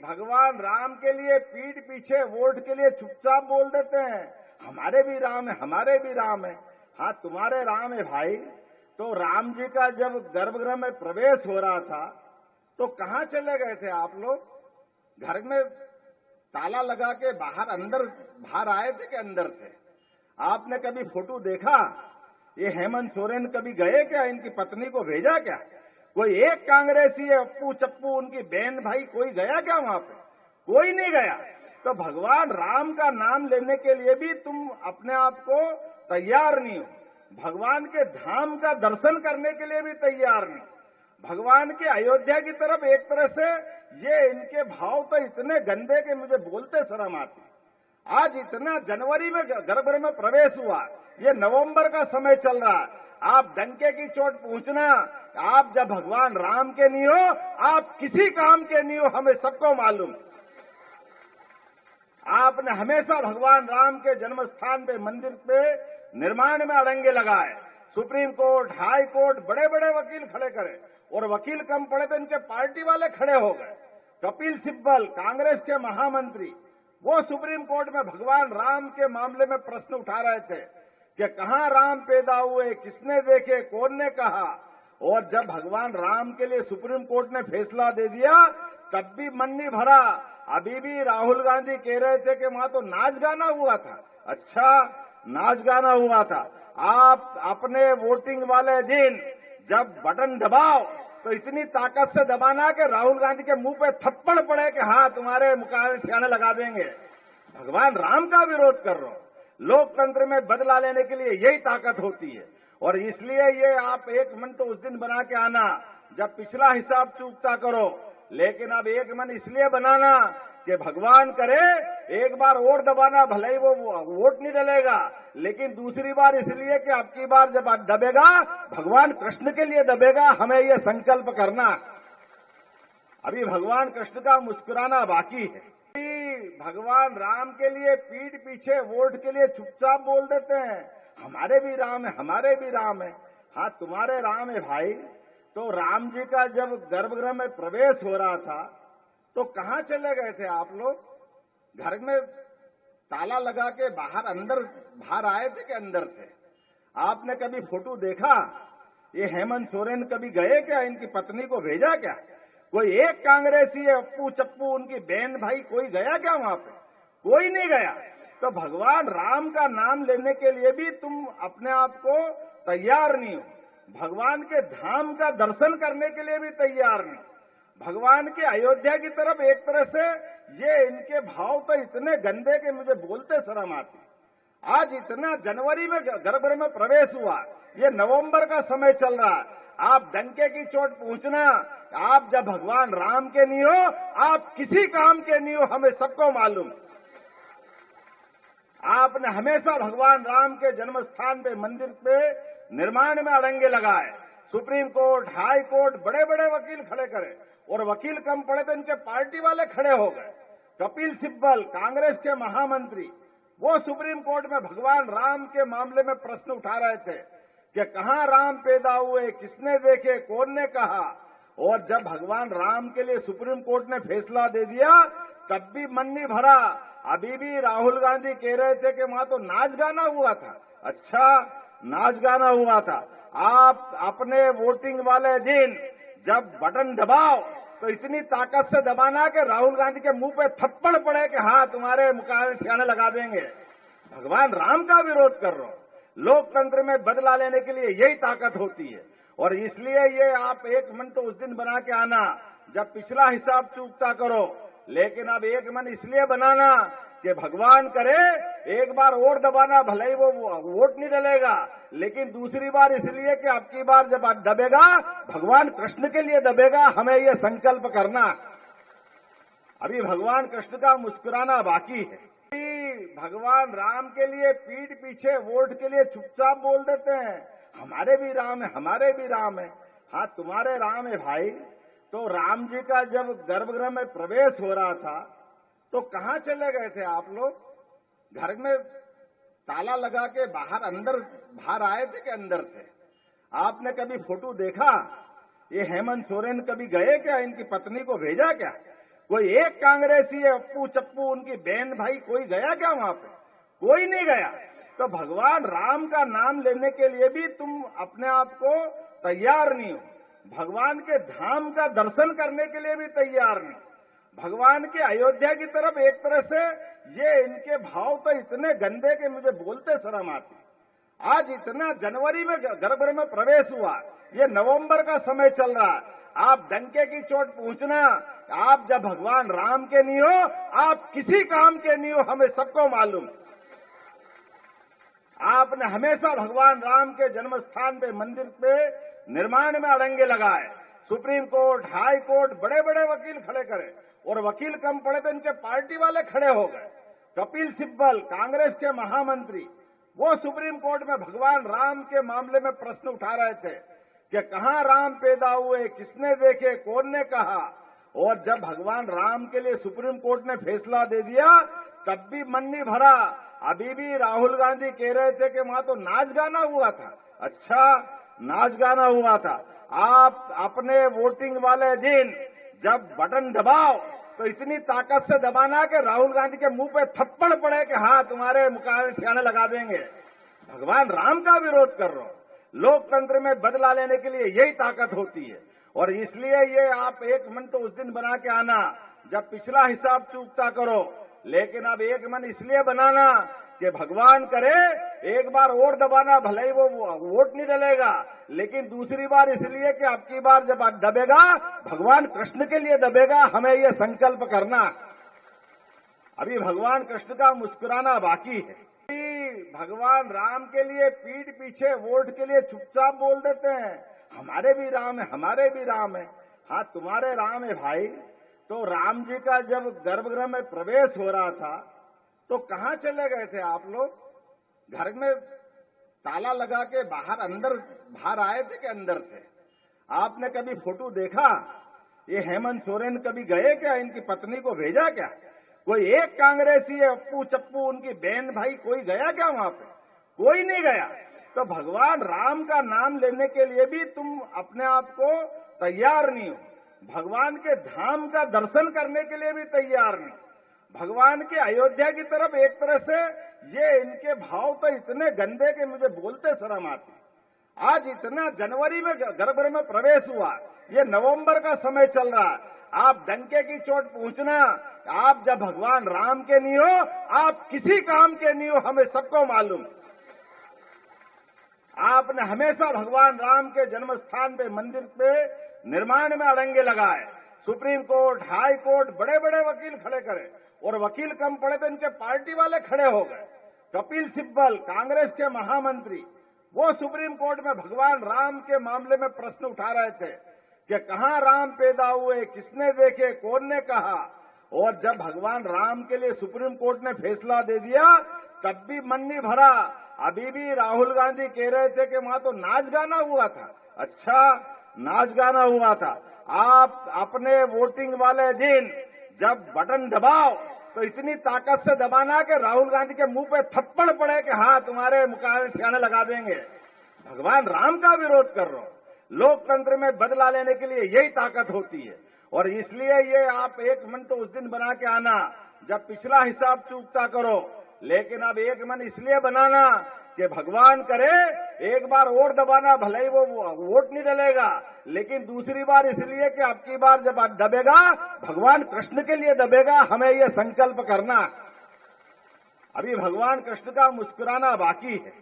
भगवान राम के लिए पीठ पीछे वोट के लिए चुपचाप बोल देते हैं, हमारे भी राम है, हमारे भी राम है। हाँ, तुम्हारे राम है भाई। तो राम जी का जब गर्भगृह में प्रवेश हो रहा था तो कहां चले गए थे आप लोग? घर में ताला लगा के बाहर आए थे कि अंदर थे? आपने कभी फोटो देखा? ये हेमंत सोरेन कभी गए क्या? इनकी पत्नी को भेजा क्या? कोई एक कांग्रेसी है, अप्पू चप्पू उनकी बहन भाई, कोई गया क्या वहां पे? कोई नहीं गया। तो भगवान राम का नाम लेने के लिए भी तुम अपने आप को तैयार नहीं हो, भगवान के धाम का दर्शन करने के लिए भी तैयार नहीं, भगवान के अयोध्या की तरफ एक तरह से ये इनके भाव तो इतने गंदे के मुझे बोलते शर्म आती। आज इतना जनवरी में गर्भगृह में प्रवेश हुआ, ये नवंबर का समय चल रहा है, आप डंके की चोट पहुंचना, आप जब भगवान राम के नहीं हो, आप किसी काम के नहीं हो, हमें सबको मालूम। आपने हमेशा भगवान राम के जन्म स्थान पे, मंदिर पे निर्माण में अड़ंगे लगाए। सुप्रीम कोर्ट, हाई कोर्ट, बड़े बड़े वकील खड़े करे, और वकील कम पड़े तो इनके पार्टी वाले खड़े हो गए। कपिल सिब्बल, कांग्रेस के महामंत्री, वो सुप्रीम कोर्ट में भगवान राम के मामले में प्रश्न उठा रहे थे कि कहां राम पैदा हुए, किसने देखे, कौन ने कहा। और जब भगवान राम के लिए सुप्रीम कोर्ट ने फैसला दे दिया तब भी मन नहीं भरा। अभी भी राहुल गांधी कह रहे थे कि वहां तो नाच गाना हुआ था। अच्छा, नाच गाना हुआ था। आप अपने वोटिंग वाले दिन जब बटन दबाओ तो इतनी ताकत से दबाना कि राहुल गांधी के मुंह पे थप्पड़ पड़े कि हाँ तुम्हारे मुकाबले ठिकाने लगा देंगे। भगवान राम का विरोध कर रहे हो। लोकतंत्र में बदला लेने के लिए यही ताकत होती है। और इसलिए ये आप एक मन तो उस दिन बना के आना जब पिछला हिसाब चूकता करो, लेकिन अब एक मन इसलिए बनाना कि भगवान करे एक बार और दबाना, भले ही वो वोट नहीं डलेगा, लेकिन दूसरी बार इसलिए कि अब की बार जब दबेगा भगवान कृष्ण के लिए दबेगा। हमें ये संकल्प करना। अभी भगवान कृष्ण का मुस्कुराना बाकी है। भगवान राम के लिए पीठ पीछे वोट के लिए चुपचाप बोल देते हैं, हमारे भी राम है, हमारे भी राम है। हाँ, तुम्हारे राम है भाई। तो राम जी का जब गर्भगृह में प्रवेश हो रहा था तो कहां चले गए थे आप लोग? घर में ताला लगा के बाहर आए थे कि अंदर थे? आपने कभी फोटो देखा? ये हेमंत सोरेन कभी गए क्या? इनकी पत्नी को भेजा क्या? कोई एक कांग्रेसी है, अप्पू चप्पू उनकी बहन भाई, कोई गया क्या वहां पे? कोई नहीं गया। तो भगवान राम का नाम लेने के लिए भी तुम अपने आप को तैयार नहीं हो, भगवान के धाम का दर्शन करने के लिए भी तैयार नहीं, भगवान के अयोध्या की तरफ एक तरह से ये इनके भाव तो इतने गंदे के मुझे बोलते शर्म आती। आज इतना जनवरी में गर्भगृह में प्रवेश हुआ, ये नवंबर का समय चल रहा है, आप डंके की चोट पहुंचना, आप जब भगवान राम के नहीं हो, आप किसी काम के नहीं हो, हमें सबको मालूम। आपने हमेशा भगवान राम के जन्म स्थान पे, मंदिर पे निर्माण में अड़ंगे लगाए। सुप्रीम कोर्ट, हाई कोर्ट, बड़े बड़े वकील खड़े करे, और वकील कम पड़े तो इनके पार्टी वाले खड़े हो गए। कपिल सिब्बल, कांग्रेस के महामंत्री, वो सुप्रीम कोर्ट में भगवान राम के मामले में प्रश्न उठा रहे थे कि कहां राम पैदा हुए, किसने देखे, कौन ने कहा। और जब भगवान राम के लिए सुप्रीम कोर्ट ने फैसला दे दिया तब भी मन नहीं भरा। अभी भी राहुल गांधी कह रहे थे कि वहां तो नाच गाना हुआ था। अच्छा, नाच गाना हुआ था। आप अपने वोटिंग वाले दिन जब बटन दबाओ तो इतनी ताकत से दबाना कि राहुल गांधी के मुंह पे थप्पड़ पड़े कि हाँ तुम्हारे मुकाबले ठिकाने लगा देंगे। भगवान राम का विरोध कर रहे हो। लोकतंत्र में बदला लेने के लिए यही ताकत होती है। और इसलिए ये आप एक मन तो उस दिन बना के आना जब पिछला हिसाब चूकता करो, लेकिन अब एक मन इसलिए बनाना कि भगवान करे एक बार और दबाना, भले ही वो वोट नहीं डलेगा, लेकिन दूसरी बार इसलिए कि अब की बार जब दबेगा भगवान कृष्ण के लिए दबेगा। हमें ये संकल्प करना। अभी भगवान कृष्ण का मुस्कुराना बाकी है। भगवान राम के लिए पीठ पीछे वोट के लिए चुपचाप बोल देते हैं, हमारे भी राम है, हमारे भी राम है। हाँ, तुम्हारे राम है भाई। तो राम जी का जब गर्भगृह में प्रवेश हो रहा था तो कहां चले गए थे आप लोग? घर में ताला लगा के बाहर आए थे कि अंदर थे? आपने कभी फोटो देखा? ये हेमंत सोरेन कभी गए क्या? इनकी पत्नी को भेजा क्या? कोई एक कांग्रेसी अप्पू चप्पू उनकी बहन भाई कोई गया क्या वहां पे? कोई नहीं गया। तो भगवान राम का नाम लेने के लिए भी तुम अपने आप को तैयार नहीं हो, भगवान के धाम का दर्शन करने के लिए भी तैयार नहीं। भगवान के अयोध्या की तरफ एक तरह से ये इनके भाव तो इतने गंदे के मुझे बोलते शर्म आती। आज इतना जनवरी में गर्भगृह में प्रवेश हुआ, ये नवंबर का समय चल रहा है, आप डंके की चोट पूछना, आप जब भगवान राम के नहीं हो, आप किसी काम के नहीं हो, हमें सबको मालूम। आपने हमेशा भगवान राम के जन्म स्थान पे मंदिर पे निर्माण में अड़ंगे लगाए। सुप्रीम कोर्ट, हाई कोर्ट, बड़े बड़े वकील खड़े करे, और वकील कम पड़े तो इनके पार्टी वाले खड़े हो गए। कपिल सिब्बल, कांग्रेस के महामंत्री, वो सुप्रीम कोर्ट में भगवान राम के मामले में प्रश्न उठा रहे थे कि कहां राम पैदा हुए, किसने देखे, कौन ने कहा। और जब भगवान राम के लिए सुप्रीम कोर्ट ने फैसला दे दिया, तब भी मन नहीं भरा। अभी भी राहुल गांधी कह रहे थे कि वहां तो नाच गाना हुआ था। अच्छा, नाच गाना हुआ था। आप अपने वोटिंग वाले दिन जब बटन दबाओ तो इतनी ताकत से दबाना कि राहुल गांधी के मुंह पे थप्पड़ पड़े कि हाँ तुम्हारे मुकाबले ठिकाने लगा देंगे। भगवान राम का विरोध कर रहे हो। लोकतंत्र में बदला लेने के लिए यही ताकत होती है। और इसलिए ये आप एक मन तो उस दिन बना के आना जब पिछला हिसाब चूकता करो, लेकिन अब एक मन इसलिए बनाना कि भगवान करे एक बार और दबाना, भले ही वो वोट नहीं डलेगा, लेकिन दूसरी बार इसलिए कि आपकी बार जब दबेगा भगवान कृष्ण के लिए दबेगा। हमें ये संकल्प करना। अभी भगवान कृष्ण का मुस्कुराना बाकी है। भगवान राम के लिए पीठ पीछे वोट के लिए चुपचाप बोल देते हैं हमारे भी राम है, हमारे भी राम है। हाँ, तुम्हारे राम है भाई। तो राम जी का जब गर्भगृह में प्रवेश हो रहा था तो कहां चले गए थे आप लोग? घर में ताला लगा के बाहर आए थे कि अंदर थे? आपने कभी फोटो देखा? ये हेमंत सोरेन कभी गए क्या? इनकी पत्नी को भेजा क्या? कोई एक कांग्रेसी अप्पू चप्पू उनकी बहन भाई कोई गया क्या वहां पे? कोई नहीं गया। तो भगवान राम का नाम लेने के लिए भी तुम अपने आप को तैयार नहीं हो, भगवान के धाम का दर्शन करने के लिए भी तैयार नहीं। भगवान के अयोध्या की तरफ एक तरह से ये इनके भाव तो इतने गंदे के मुझे बोलते शर्म आती। आज इतना जनवरी में गर्भगृह में प्रवेश हुआ, ये नवंबर का समय चल रहा है, आप डंके की चोट पूछना, आप जब भगवान राम के नहीं हो, आप किसी काम के नहीं हो, हमें सबको मालूम। आपने हमेशा भगवान राम के जन्म स्थान पे मंदिर पे निर्माण में अड़ंगे लगाए। सुप्रीम कोर्ट, हाई कोर्ट, बड़े बड़े वकील खड़े करे, और वकील कम पड़े तो इनके पार्टी वाले खड़े हो गए। कपिल सिब्बल, कांग्रेस के महामंत्री, वो सुप्रीम कोर्ट में भगवान राम के मामले में प्रश्न उठा रहे थे कि कहां राम पैदा हुए, किसने देखे, कौन ने कहा। और जब भगवान राम के लिए सुप्रीम कोर्ट ने फैसला दे दिया, तब भी मन नहीं भरा। अभी भी राहुल गांधी कह रहे थे कि वहां तो नाच गाना हुआ था। अच्छा, नाच गाना हुआ था। आप अपने वोटिंग वाले दिन जब बटन दबाओ तो इतनी ताकत से दबाना कि राहुल गांधी के मुंह पे थप्पड़ पड़े कि हाँ तुम्हारे मुकाबले ठिकाने लगा देंगे। भगवान राम का विरोध कर रहे हो। लोकतंत्र में बदला लेने के लिए यही ताकत होती है। और इसलिए ये आप एक मन तो उस दिन बना के आना जब पिछला हिसाब चूकता करो, लेकिन अब एक मन इसलिए बनाना कि भगवान करे एक बार और दबाना, भले ही वो वोट नहीं डलेगा, लेकिन दूसरी बार इसलिए कि आपकी बार जब दबेगा भगवान कृष्ण के लिए दबेगा। हमें ये संकल्प करना। अभी भगवान कृष्ण का मुस्कुराना बाकी है।